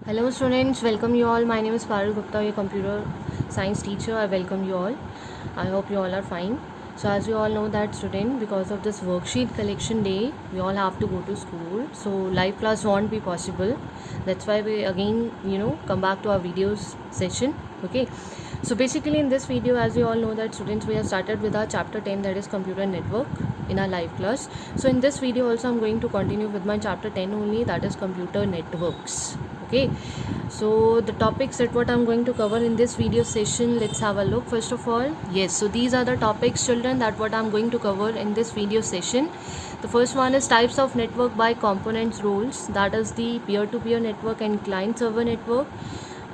Hello students, welcome you all. My name is Parul Gupta, your computer science teacher. I welcome you all. I hope you all are fine. So as you all know that student, because of this worksheet collection day, we all have to go to school. So live class won't be possible. That's why we again, come back to our videos session. Okay. So basically in this video, as you all know that students, we have started with our chapter 10, that is computer network, in our live class. So in this video also I'm going to continue with my chapter 10 only, that is computer networks. Okay, so the topics that what I'm going to cover in this video session, let's have a look. First of all, yes, so these are the topics, children, that what I'm going to cover in this video session. The first one is types of network by components roles, that is the peer-to-peer network and client server network.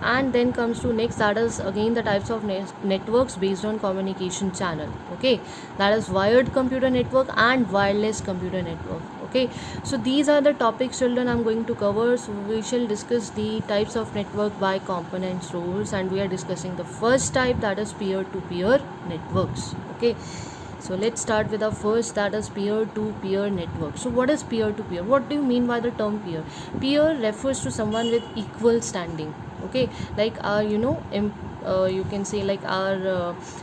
And then comes to next, that is again the types of networks based on communication channel. Okay, that is wired computer network and wireless computer network. Okay, so these are the topics, children, I'm going to cover. So we shall discuss the types of network by components roles, and we are discussing the first type, that is peer-to-peer networks. Okay, so let's start with the first, that is peer-to-peer network. So what is peer-to-peer? What do you mean by the term peer? Peer refers to someone with equal standing. Okay, like you can say like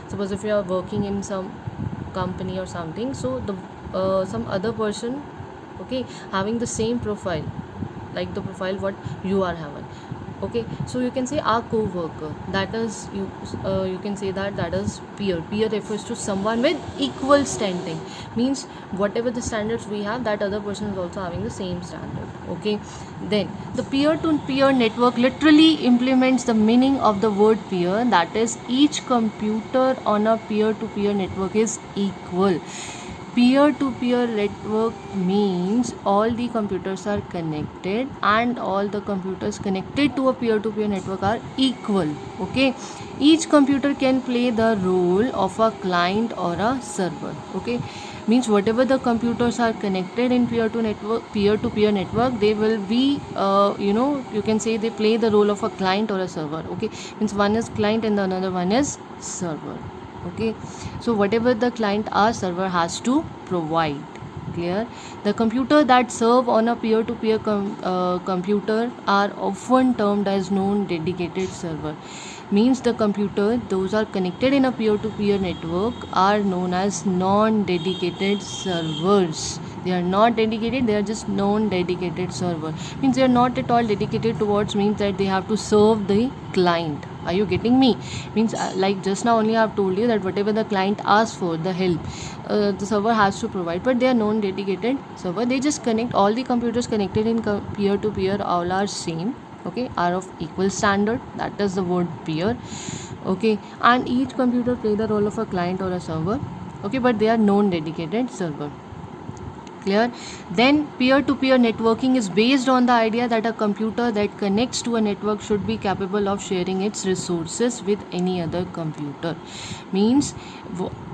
suppose if you are working in some company or something, so the some other person, okay, having the same profile, like the profile what you are having. Okay, so you can say our co-worker, that is you can say that is peer refers to someone with equal standing, means whatever the standards we have, that other person is also having the same standard. Okay, then the peer-to-peer network literally implements the meaning of the word peer, that is each computer on a peer-to-peer network is equal. Peer-to-peer network means all the computers are connected and all the computers connected to a peer-to-peer network are equal. Okay, each computer can play the role of a client or a server. Okay, means whatever the computers are connected in peer-to-peer network, they will be you can say they play the role of a client or a server. Okay, means one is client and the another one is server. Okay, so whatever the client or server has to provide. Clear? The computer that serve on a peer-to-peer computer are often termed as non-dedicated server. Means the computer those are connected in a peer-to-peer network are known as non-dedicated servers. They are not dedicated, they are just non-dedicated server. Means they are not at all dedicated towards, means that they have to serve the client. Are you getting me? Means like just now only I have told you that whatever the client asks for the help, the server has to provide, but they are non-dedicated server. They just connect all the computers connected in peer-to-peer, all are same. Okay, are of equal standard, that is the word peer. Okay, and each computer play the role of a client or a server. Okay, but they are non-dedicated server. Clear? Then peer-to-peer networking is based on the idea that a computer that connects to a network should be capable of sharing its resources with any other computer. Means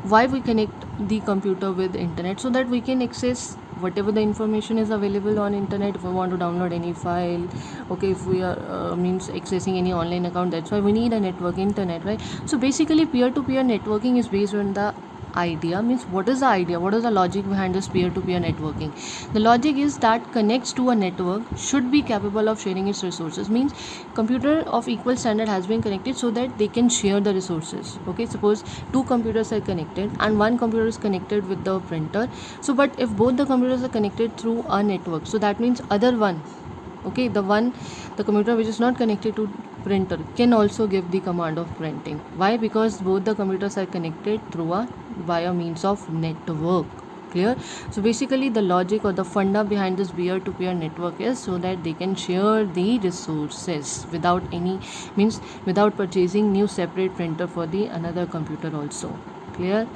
why we connect the computer with internet? So that we can access whatever the information is available on internet. If we want to download any file, okay, if we are means accessing any online account, that's why we need a network, internet, right? So basically peer-to-peer networking is based on the idea. Means what is the idea, what is the logic behind this peer-to-peer networking? The logic is that connects to a network should be capable of sharing its resources. Means computer of equal standard has been connected so that they can share the resources. Okay, suppose two computers are connected and one computer is connected with the printer. So but if both the computers are connected through a network, so that means other one, okay, the computer which is not connected to printer can also give the command of printing. Why? Because both the computers are connected through a via means of network. Clear? So basically the logic or the funda behind this peer-to-peer network is so that they can share the resources without any, means without purchasing new separate printer for the another computer also. Clear?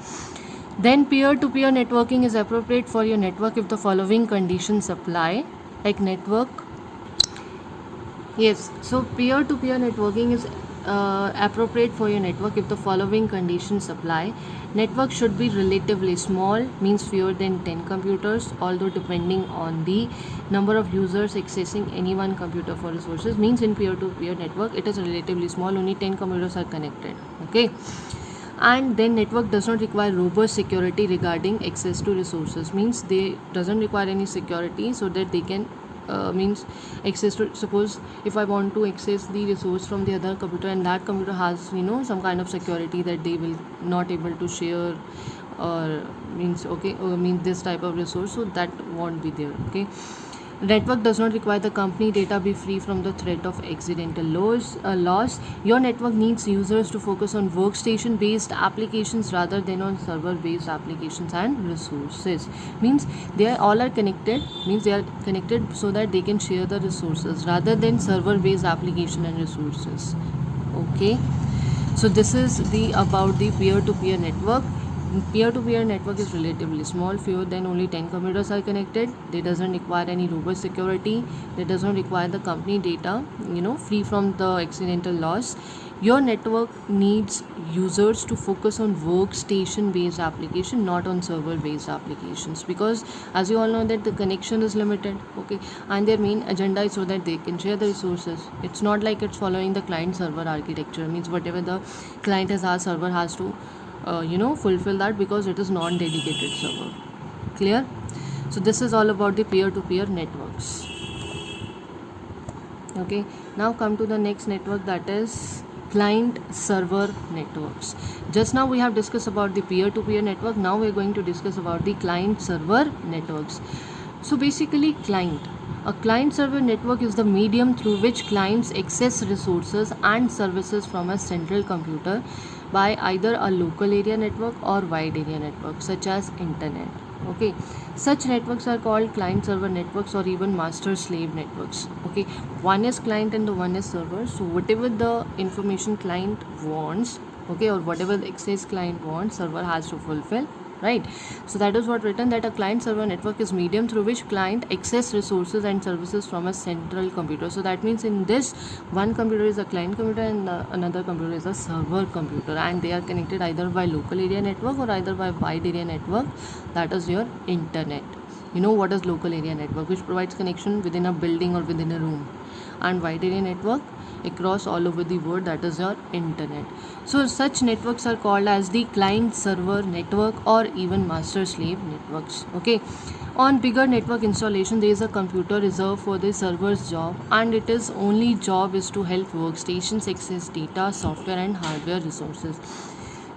Then peer-to-peer networking is appropriate for your network if the following conditions apply. Like network, yes, so peer-to-peer networking is appropriate for your network if the following conditions apply. Network should be relatively small, means fewer than 10 computers, although depending on the number of users accessing any one computer for resources. Means in peer-to-peer network it is relatively small, only 10 computers are connected. Okay, and then network does not require robust security regarding access to resources. Means they doesn't require any security so that they can means access to, suppose if I want to access the resource from the other computer and that computer has some kind of security that they will not able to share, or means okay, means this type of resource, so that won't be there. Okay, network does not require the company data be free from the threat of accidental loss. Your network needs users to focus on workstation based applications rather than on server based applications and resources. Means they are all are connected, means they are connected so that they can share the resources rather than server based application and resources. Okay, so this is the about the peer to peer network. Peer-to-peer network is relatively small, fewer than only 10 computers are connected. They doesn't require any robust security. They does not require the company data, free from the accidental loss. Your network needs users to focus on workstation-based application, not on server-based applications, because as you all know that the connection is limited, okay, and their main agenda is so that they can share the resources. It's not like it's following the client-server architecture. Means whatever the client has asked, server has to fulfill that, because it is non-dedicated server. Clear? So this is all about the peer-to-peer networks. Okay, now come to the next network, that is client server networks. Just now we have discussed about the peer-to-peer network. Now we are going to discuss about the client server networks. So basically, a client server network is the medium through which clients access resources and services from a central computer by either a local area network or wide area network such as internet. Okay, such networks are called client server networks or even master slave networks. Okay, one is client and the one is server. So whatever the information client wants, okay, or whatever the access client wants, server has to fulfill, right? So that is what written, that a client server network is medium through which client access resources and services from a central computer. So that means in this, one computer is a client computer and another computer is a server computer, and they are connected either by local area network or either by wide area network, that is your internet. You know what is local area network, which provides connection within a building or within a room, and wide area network across all over the world, that is your internet. So such networks are called as the client server network or even master slave networks. Okay, on bigger network installation, there is a computer reserved for the server's job, and it is only job is to help workstations access data, software and hardware resources.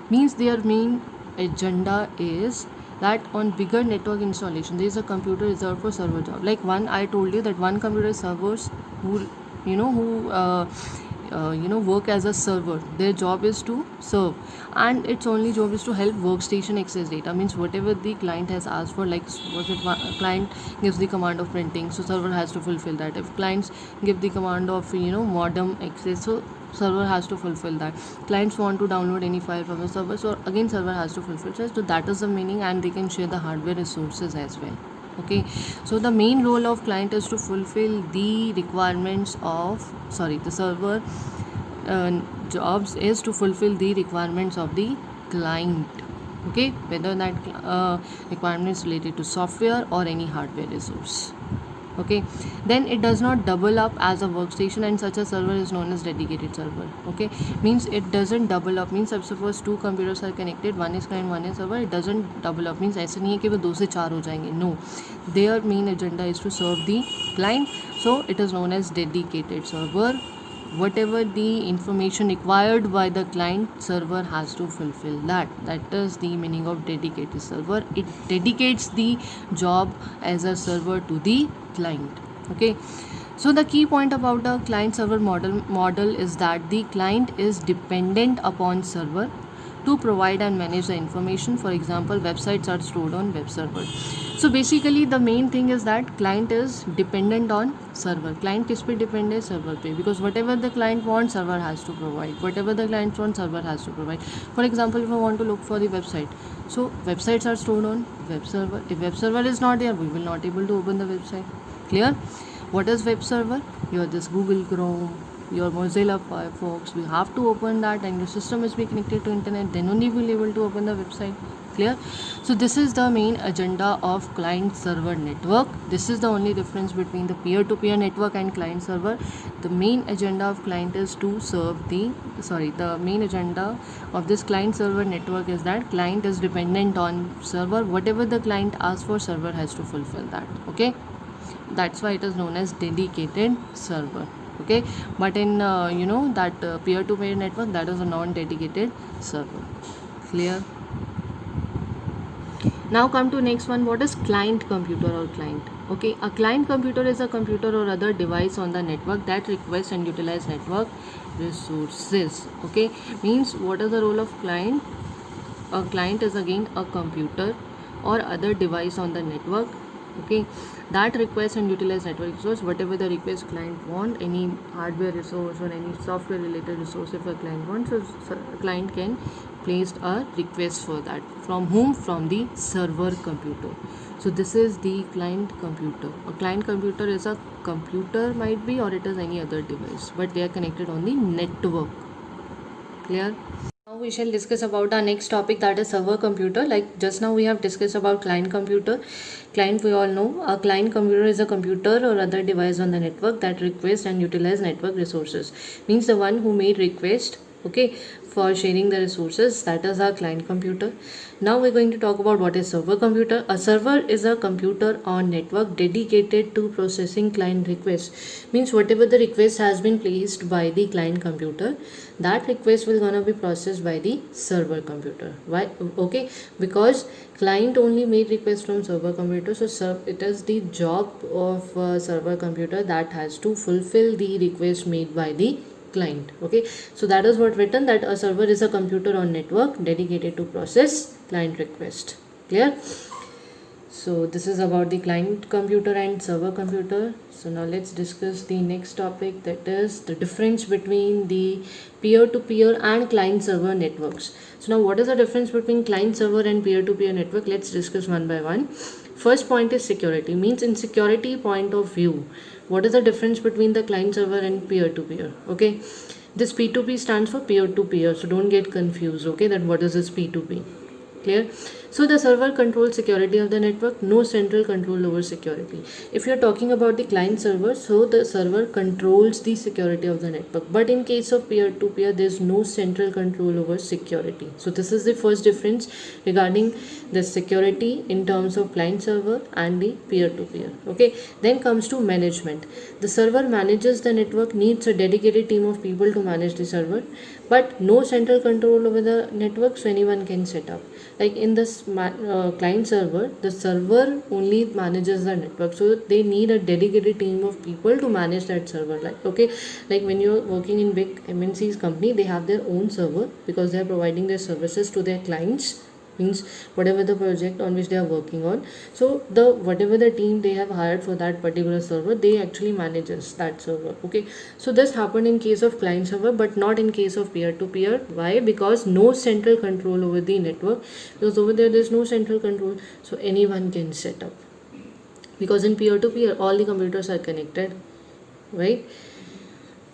Means their main agenda is that on bigger network installation, there is a computer reserved for server job. Like I told you that one computer servers who work as a server, their job is to serve, and its only job is to help workstation access data. Means whatever the client has asked for, like suppose if client gives the command of printing, so server has to fulfill that. If clients give the command of modem access, so server has to fulfill that. Clients want to download any file from the server, so again server has to fulfill that. So that is the meaning, and they can share the hardware resources as well. Okay, so the main role of client is to fulfill the requirements of the server jobs is to fulfill the requirements of the client. Okay, whether that requirement is related to software or any hardware resource. Okay, then it does not double up as a workstation, and such a server is known as dedicated server. Okay, means it doesn't double up. Means suppose two computers are connected, one is client, one is server, it doesn't double up. Means ऐसे नहीं है कि वो 2 से 4 हो जाएंगे. No, their main agenda is to serve the client, so it is known as dedicated server. Whatever the information required by the client, server has to fulfill that. That is the meaning of dedicated server. It dedicates the job as a server to the client. Okay, so the key point about the client server model is that the client is dependent upon server to provide and manage the information. For example, websites are stored on web server. So basically the main thing is that client is dependent on server. Client किस पे depend है? Server पे, because whatever the client wants, server has to provide. Whatever the client wants, server has to provide. For example, if I want to look for the website, so websites are stored on web server. If web server is not there, we will not able to open the website. Clear? What is web server? Your this Google Chrome, your Mozilla Firefox, we have to open that, and your system is be connected to internet, then only we will able to open the website. Clear? So this is the main agenda of client server network. This is the only difference between the peer-to-peer network and client server. The main agenda of client is to serve the main agenda of this client server network is that client is dependent on server. Whatever the client asks for, server has to fulfill that. Okay, That's why it is known as dedicated server. Okay, but in that peer-to-peer network, that is a non-dedicated server. Clear? Now come to next one. What is client computer or client? Okay, a client computer is a computer or other device on the network that requests and utilize network resources. Okay, means what is the role of client? A client is again a computer or other device on the network, okay, that requests and utilize network resource. Whatever the request client want, any hardware resource or any software related resource, if a client wants, so a client can place a request for that. From whom? From the server computer. So this is the client computer. A client computer is a computer, might be, or it is any other device, but they are connected on the network. Clear? Now we shall discuss about our next topic, that is server computer. Like just now we have discussed about client computer. Client, we all know, a client computer is a computer or other device on the network that requests and utilize network resources. Means the one who made request, okay, for sharing the resources, that is our client computer. Now we're going to talk about what is server computer. A server is a computer on network dedicated to processing client requests. Means whatever the request has been placed by the client computer, that request will gonna be processed by the server computer. Why? Okay, because client only made request from server computer, so it is the job of server computer that has to fulfill the request made by the client. Okay, so that is what written, that a server is a computer on network dedicated to process client request. Clear? So this is about the client computer and server computer. So now let's discuss the next topic, that is the difference between the peer-to-peer and client server networks. So now what is the difference between client server and peer-to-peer network? Let's discuss one by one. First point is security. Means in security point of view, what is the difference between the client server and peer-to-peer? Okay, this P2P stands for peer-to-peer, so don't get confused. Okay, that what is this P2P? Clear? So the server controls security of the network, no central control over security. If you're talking about the client server, so the server controls the security of the network, but in case of peer-to-peer, there's no central control over security. So this is the first difference regarding the security in terms of client server and the peer-to-peer. Okay, then comes to management. The server manages the network, needs a dedicated team of people to manage the server, but no central control over the network, so anyone can set up. Like in this client server, the server only manages the network, so they need a dedicated team of people to manage that server. Like okay, like when you're working in big MNC's company, they have their own server because they are providing their services to their clients, means whatever the project on which they are working on, so the whatever the team they have hired for that particular server, they actually manages that server. Okay, so this happened in case of client server, but not in case of peer to peer. Why? Because no central control over the network, because over there's no central control, so anyone can set up, because in peer to peer all the computers are connected, right?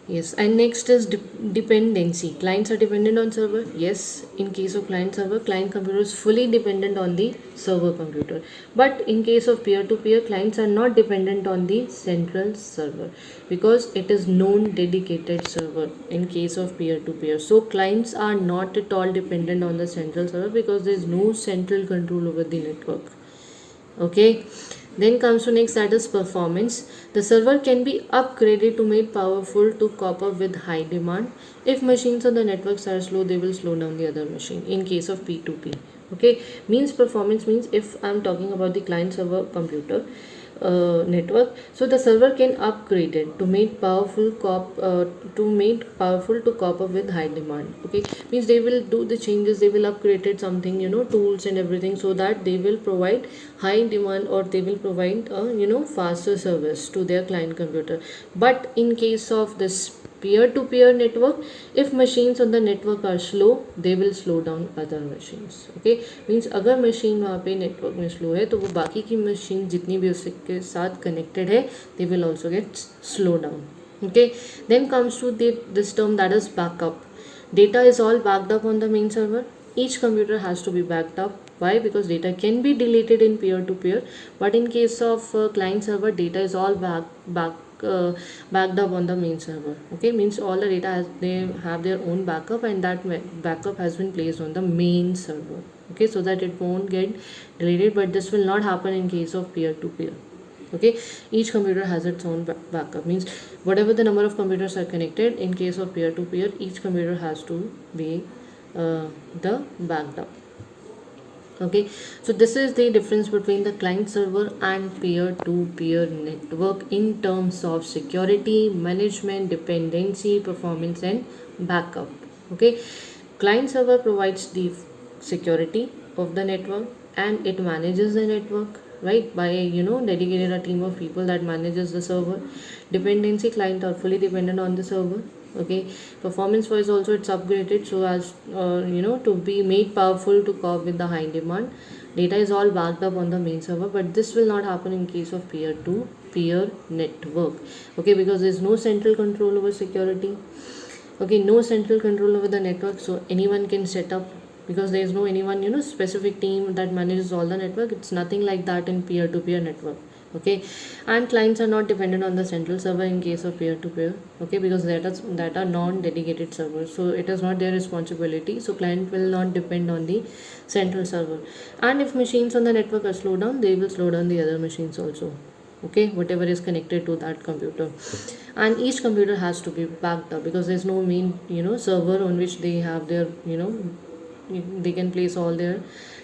Yes, and next is dependency. Clients are dependent on server. Yes, in case of client server, client computer is fully dependent on the server computer. But in case of peer-to-peer, clients are not dependent on the central server because it is known dedicated server in case of peer-to-peer. So clients are not at all dependent on the central server because there is no central control over the network. Okay, then comes to next, that is performance. The server can be upgraded to make powerful to cope up with high demand. If machines on the networks are slow, they will slow down the other machine in case of P2P. Okay, means performance means if I'm talking about the client server computer network, so the server can upgrade it to make powerful to cope up with high demand. Okay, means they will do the changes, they will upgrade it something, tools and everything, so that they will provide high demand, or they will provide faster service to their client computer. But in case of this peer-to-peer network, if machines on the network are slow, they will slow down other machines. Okay, means अगर machine वहाँ पे network में slow है, तो वो बाकी की machine जितनी भी उसके साथ connected है, they will also get slow down. Okay, then comes to this term, that is backup. Data is all backed up on the main server. Each computer has to be backed up. Why? Because data can be deleted in peer-to-peer, but in case of client server, data is all backed up on the main server. Okay, means all the data they have their own backup, and that backup has been placed on the main server. Okay, so that it won't get deleted, but this will not happen in case of peer-to-peer. Okay, each computer has its own backup. Means whatever the number of computers are connected, in case of peer to peer, each computer has to be the backed up. Okay, so this is the difference between the client server and peer to peer network in terms of security, management, dependency, performance, and backup. Okay, client server provides the security of the network and it manages the network, right, by dedicated a team of people that manages the server. Dependency, client are fully dependent on the server. Okay, performance wise also it's upgraded so as to be made powerful to cope with the high demand. Data is all backed up on the main server, but this will not happen in case of peer to peer network. Okay, because there's no central control over security. Okay, no central control over the network, so anyone can set up, because there is no anyone specific team that manages all the network. It's nothing like that in peer to peer network. Okay, and clients are not dependent on the central server in case of peer to peer. Okay, because that are non dedicated servers, so it is not their responsibility, so client will not depend on the central server. And if machines on the network are slowed down, they will slow down the other machines also. Okay, whatever is connected to that computer, and each computer has to be backed up, because there's no main server on which they have their they can place all their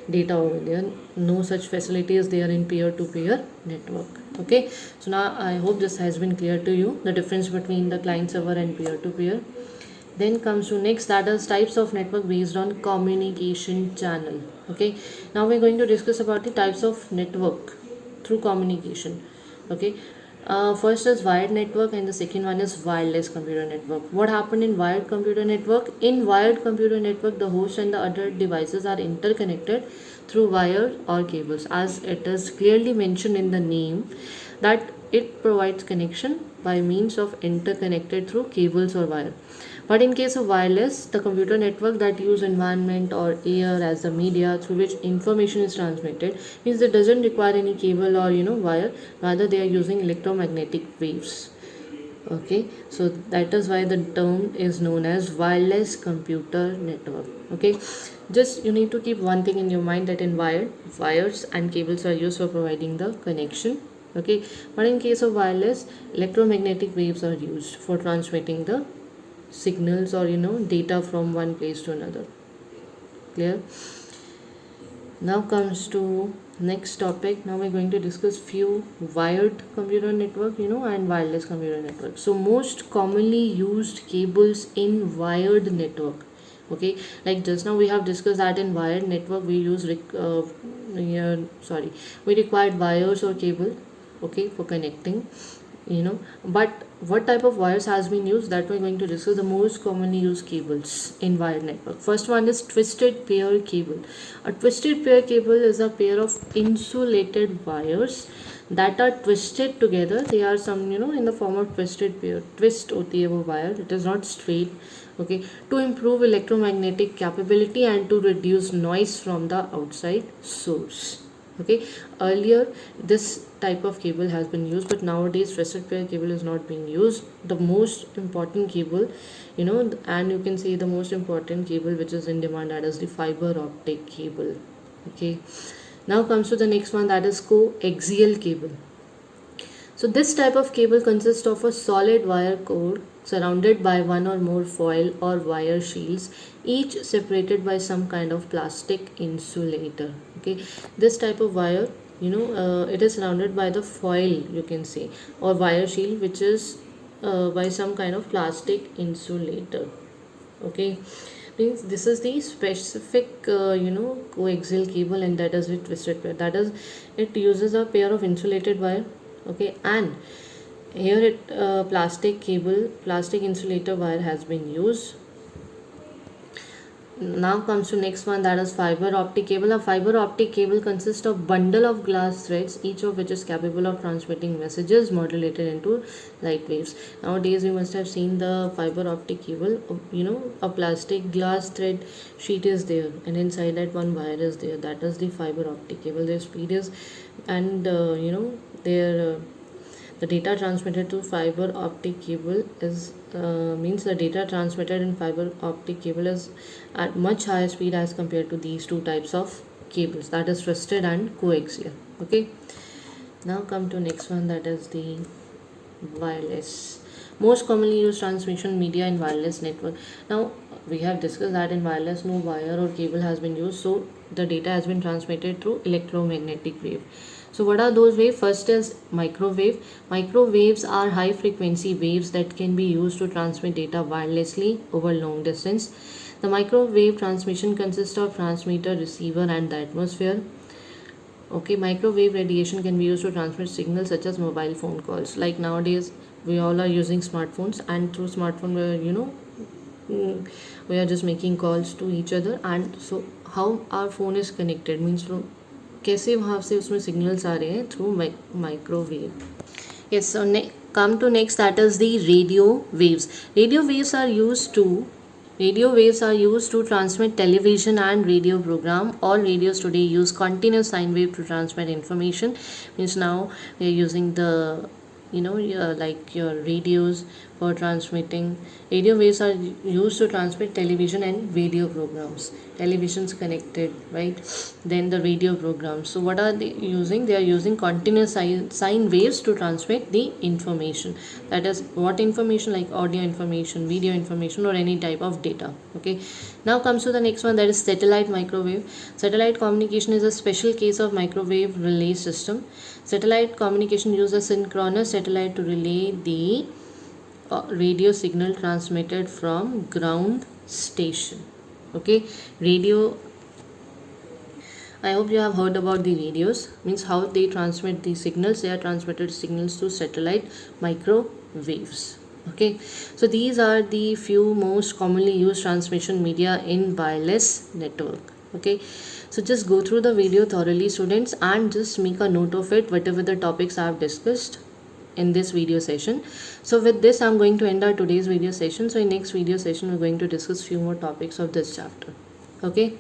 data over there. No such facility is there in peer to peer network. Okay, so now I hope this has been clear to you, the difference between the client server and peer to peer. Then comes to next, that is types of network based on communication channel. Okay, now we're going to discuss about the types of network through communication. Okay, first is wired network and the second one is wireless computer network. What happened in wired computer network? In wired computer network, the host and the other devices are interconnected through wire or cables, as it is clearly mentioned in the name that it provides connection by means of interconnected through cables or wire. But in case of wireless, the computer network that use environment or air as the media through which information is transmitted, means it doesn't require any cable or wire, rather they are using electromagnetic waves. Okay, so that is why the term is known as wireless computer network. Okay, just you need to keep one thing in your mind, that in wires and cables are used for providing the connection. Okay, but in case of wireless, electromagnetic waves are used for transmitting the signals or data from one place to another. Clear? Now comes to next topic. Now we're going to discuss few wired computer network and wireless computer network. So most commonly used cables in wired network. Okay, like just now we have discussed that in wired network we use we required wires or cable, okay, for connecting, but what type of wires has been used, that we're going to discuss. The most commonly used cables in wired network, first one is twisted pair cable. A twisted pair cable is a pair of insulated wires that are twisted together. They are some in the form of twisted pair, twist hoti hai wo wire, it is not straight. Okay, to improve electromagnetic capability and to reduce noise from the outside source. Okay, earlier this type of cable has been used, but nowadays twisted pair cable is not being used. The most important cable, and you can say the most important cable which is in demand, that is the fiber optic cable. Okay, now comes to the next one, that is coaxial cable. So this type of cable consists of a solid wire core surrounded by one or more foil or wire shields, each separated by some kind of plastic insulator. Okay, this type of wire, it is surrounded by the foil, you can say, or wire shield, which is by some kind of plastic insulator. Okay, means this is the specific coaxial cable, and that is with twisted pair. That is, it uses a pair of insulated wire. Okay, and here it plastic insulator wire has been used. Now comes to next one, that is fiber optic cable. A fiber optic cable consists of bundle of glass threads, each of which is capable of transmitting messages modulated into light waves. Nowadays you must have seen the fiber optic cable, a plastic glass thread sheet is there, and inside that one wire is there. That is the fiber optic cable. Their speed is, and their the data transmitted to fiber optic cable is means the data transmitted in fiber optic cable is at much higher speed as compared to these two types of cables, that is twisted and coaxial. Okay, Now come to next one, that is the wireless. Most commonly used transmission media in wireless network. Now we have discussed that in wireless no wire or cable has been used, so the data has been transmitted through electromagnetic wave. So what are those waves? First is microwave. Microwaves are high frequency waves that can be used to transmit data wirelessly over long distance. The microwave transmission consists of transmitter, receiver and the atmosphere. Okay, microwave radiation can be used to transmit signals such as mobile phone calls. Like nowadays, we all are using smartphones, and through smartphone, we are just making calls to each other. And so, how our phone is connected means from कैसे वहाँ से उसमें signals आ रहे हैं through microwave. Yes, so come to next, that is the radio waves. Radio waves are used to transmit television and radio program. All radios today use continuous sine wave to transmit information. Means now we are using the like your radios for transmitting. Radio waves are used to transmit television and radio programs. Television's connected, right? Then the radio programs. So what are they using? They are using continuous sine waves to transmit the information. That is what information? Like audio information, video information, or any type of data. Okay. Now comes to the next one, that is satellite microwave. Satellite communication is a special case of microwave relay system. Satellite communication uses synchronous satellite to relay the radio signal transmitted from ground station. Okay, radio. I hope you have heard about the radios. Means how they transmit the signals. They are transmitted signals to satellite microwaves. Okay, so these are the few most commonly used transmission media in wireless network. Okay, so just go through the video thoroughly, students, and just make a note of it, whatever the topics I have discussed in this video session. So with this, I'm going to end our today's video session. So in next video session, we're going to discuss few more topics of this chapter. Okay.